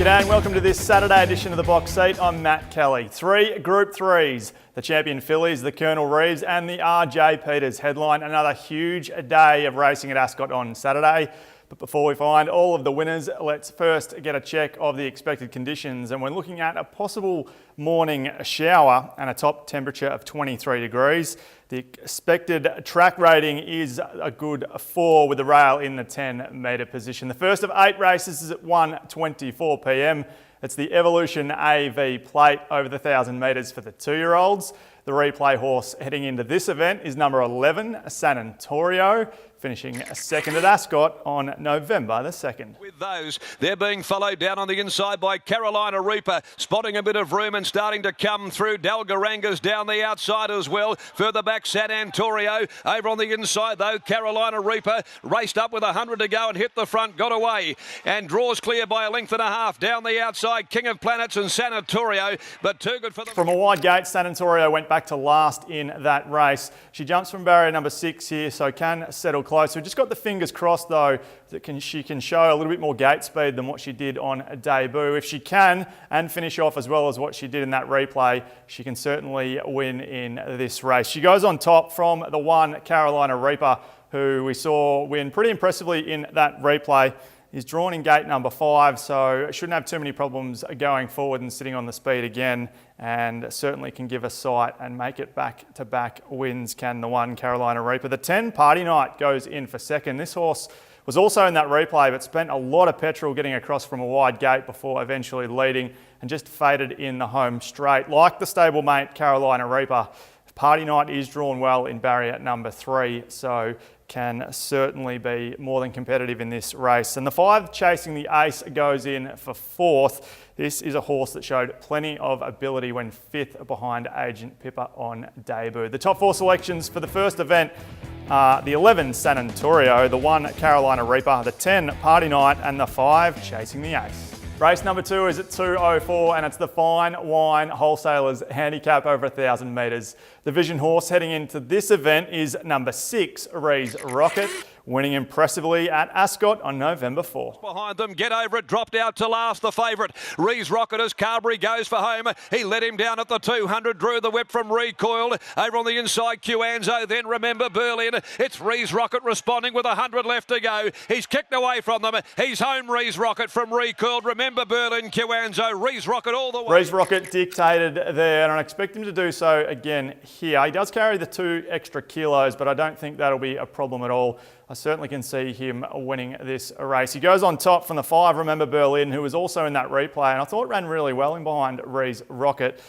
G'day and welcome to this Saturday edition of The Box Seat. I'm Matt Kelly. 3 Group 3s, the champion fillies, the Colonel Reeves and the RJ Peters headline another huge day of racing at Ascot on Saturday. But before we find all of the winners, let's first get a check of the expected conditions. And we're looking at a possible morning shower and a top temperature of 23 degrees. The expected track rating is a good 4 with the rail in the 10 metre position. The first of 8 races is at 1:24 p.m. It's the Evolution AV Plate over the 1,000 metres for the 2-year-olds. The replay horse heading into this event is number 11, San Antonio, finishing second at Ascot on November the 2nd. With those, they're being followed down on the inside by Carolina Reaper, spotting a bit of room and starting to come through. Dalgaranga's down the outside as well. Further back, San Antonio. Over on the inside, though, Carolina Reaper raced up with 100 to go and hit the front, got away and draws clear by a length and a half. Down the outside, King of Planets and San Antonio, but too good for them. From a wide gate, San Antonio went back to last in that race. She jumps from barrier number 6 here, so can settle close. We've just got the fingers crossed though that she can show a little bit more gate speed than what she did on a debut. If she can and finish off as well as what she did in that replay, she can certainly win in this race. She goes on top from the 1 Carolina Reaper, who we saw win pretty impressively in that replay. Is drawn in gate number 5, so shouldn't have too many problems going forward and sitting on the speed again, and certainly can give a sight and make it back-to-back wins, can the 1 Carolina Reaper. The 10 Party Night goes in for second. This horse was also in that replay, but spent a lot of petrol getting across from a wide gate before eventually leading and just faded in the home straight. Like the stablemate Carolina Reaper, Party Night is drawn well in barrier number 3, so can certainly be more than competitive in this race. And the 5 Chasing the Ace goes in for 4th. This is a horse that showed plenty of ability when 5th behind Agent Pippa on debut. The top 4 selections for the first event are the 11 San Antonio, the 1 Carolina Reaper, the 10 Party Night and the 5 Chasing the Ace. Race number 2 is at 2:04 and it's the Fine Wine Wholesalers handicap over 1,000 metres. The Vision horse heading into this event is number 6, Rees Rocket, winning impressively at Ascot on November 4. Behind them, Get Over It, dropped out to last, the favourite. Rees Rocket as Carberry goes for home. He let him down at the 200, drew the whip from Recoiled. Over on the inside, Cuanzo, then Remember Berlin. It's Rees Rocket responding with 100 left to go. He's kicked away from them. He's home, Rees Rocket from Recoiled. Remember Berlin, Cuanzo, Rees Rocket all the way. Rees Rocket dictated there, and I expect him to do so again here. He does carry the 2 extra kilos, but I don't think that'll be a problem at all. I certainly can see him winning this race. He goes on top from the 5, Remember Berlin, who was also in that replay, and I thought ran really well in behind Rees Rocket.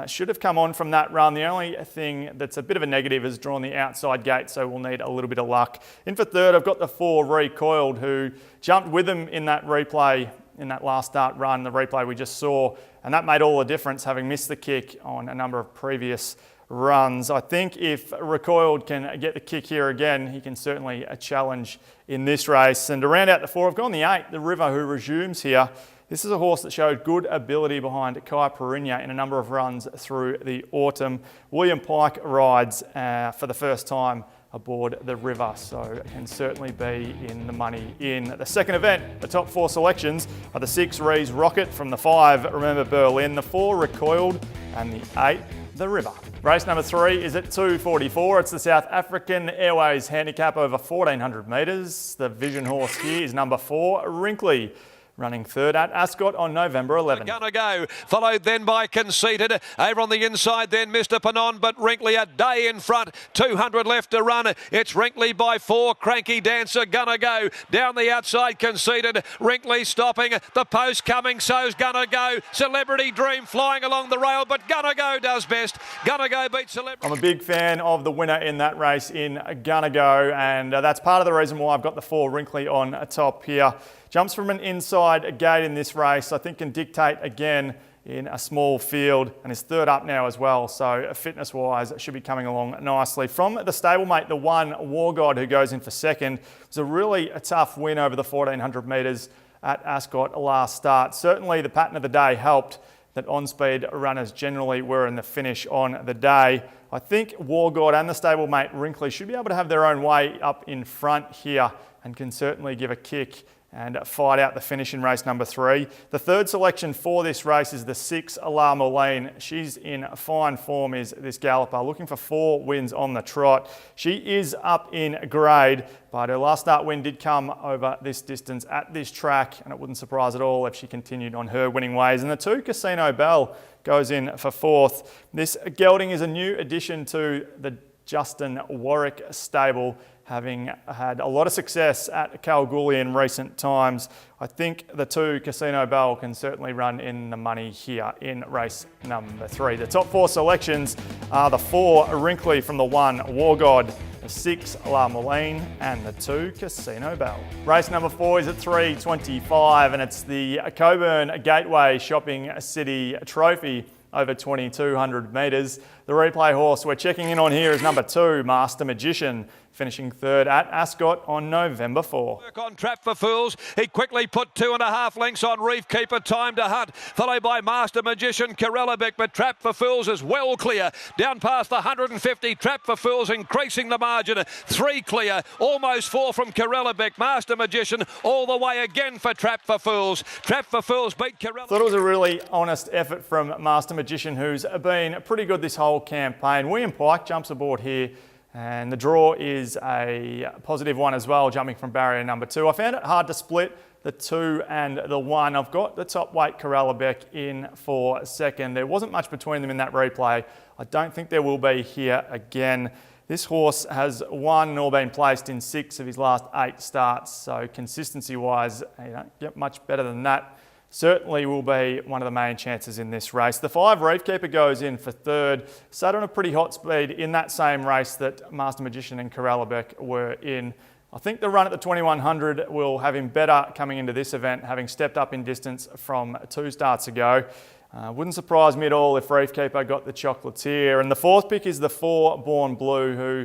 Should have come on from that run. The only thing that's a bit of a negative is drawn the outside gate, so we'll need a little bit of luck. In for 3rd, I've got the 4, Recoiled, who jumped with him in that replay, in that last start run, the replay we just saw, and that made all the difference, having missed the kick on a number of previous runs. I think if Recoiled can get the kick here again, he can certainly challenge in this race. And to round out the 4, I've gone the 8, the River, who resumes here. This is a horse that showed good ability behind Kai Perinya in a number of runs through the autumn. William Pike rides for the first time aboard the River, so can certainly be in the money in the second event. The top 4 selections are the 6, Rees Rocket, from the 5, Remember Berlin, the 4, Recoiled, and the 8, the River. Race number 3 is at 2:44. It's the South African Airways handicap over 1,400 metres. The Vision horse here is number 4, Wrinkly, running 3rd at Ascot on November 11. Gonna go, followed then by Conceited. Over on the inside then Mr. Panon, but Wrinkly a day in front. 200 left to run. It's Wrinkly by 4, Cranky Dancer gonna go. Down the outside, Conceited. Wrinkly stopping, the post coming, so's gonna go. Celebrity Dream flying along the rail, but Gonna Go does best. Gonna Go beats Celebrity. I'm a big fan of the winner in that race in Gonna Go, and that's part of the reason why I've got the 4, Wrinkly, on top here. Jumps from an inside gate in this race, I think can dictate again in a small field, and is 3rd up now as well, so fitness-wise should be coming along nicely. From the stablemate, the 1, War God, who goes in for 2nd. It was a really tough win over the 1,400 metres at Ascot last start. Certainly the pattern of the day helped that on-speed runners generally were in the finish on the day. I think War God and the stablemate Wrinkly should be able to have their own way up in front here and can certainly give a kick and fight out the finish in race number 3. The third selection for this race is the 6 La Moline. She's in fine form, is this galloper, looking for 4 wins on the trot. She is up in grade, but her last start win did come over this distance at this track, and it wouldn't surprise at all if she continued on her winning ways. And the 2 Casino Bell goes in for 4th. This gelding is a new addition to the Justin Warwick stable, having had a lot of success at Kalgoorlie in recent times. I think the 2 Casino Bell can certainly run in the money here in race number 3. The top 4 selections are the 4 Wrinkly from the 1 War God, the 6 La Moline and the 2 Casino Bell. Race number 4 is at 3:25 and it's the Coburn Gateway Shopping City Trophy over 2,200 metres. The replay horse we're checking in on here is number 2, Master Magician, finishing 3rd at Ascot on November 4. Work on Trap for Fools. He quickly put 2.5 lengths on Reef Keeper, Time to Hunt, followed by Master Magician, Karelabeck, but Trap for Fools is well clear. Down past the 150, Trap for Fools increasing the margin. 3 clear, almost 4 from Karelabeck. Master Magician all the way again for Trap for Fools. Trap for Fools beat Karelabeck. Thought it was a really honest effort from Master Magician, who's been pretty good this whole campaign. William Pike jumps aboard here, and the draw is a positive one as well, jumping from barrier number 2. I found it hard to split the 2 and the 1. I've got the top weight Karelabeck in for 2nd. There wasn't much between them in that replay. I don't think there will be here again. This horse has won or been placed in 6 of his last 8 starts, so consistency-wise, you don't get much better than that. Certainly will be one of the main chances in this race. The 5 Reef Keeper goes in for 3rd. Sat on a pretty hot speed in that same race that Master Magician and Karelabeck were in. I think the run at the 2,100 will have him better coming into this event, having stepped up in distance from 2 starts ago. Wouldn't surprise me at all if Reef Keeper got the Chocolatier. And the 4th pick is the 4 Born Blue, who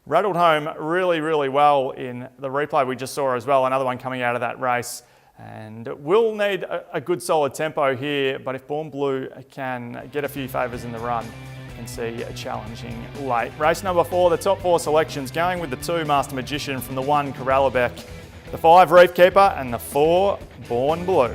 rattled home really, really well in the replay we just saw as well. Another one coming out of that race. And will need a good solid tempo here, but if Born Blue can get a few favours in the run, you can see a challenging late. Race number 4, the top 4 selections, going with the 2 Master Magician from the 1 Karelabeck, the 5 Reef Keeper and the 4 Born Blue.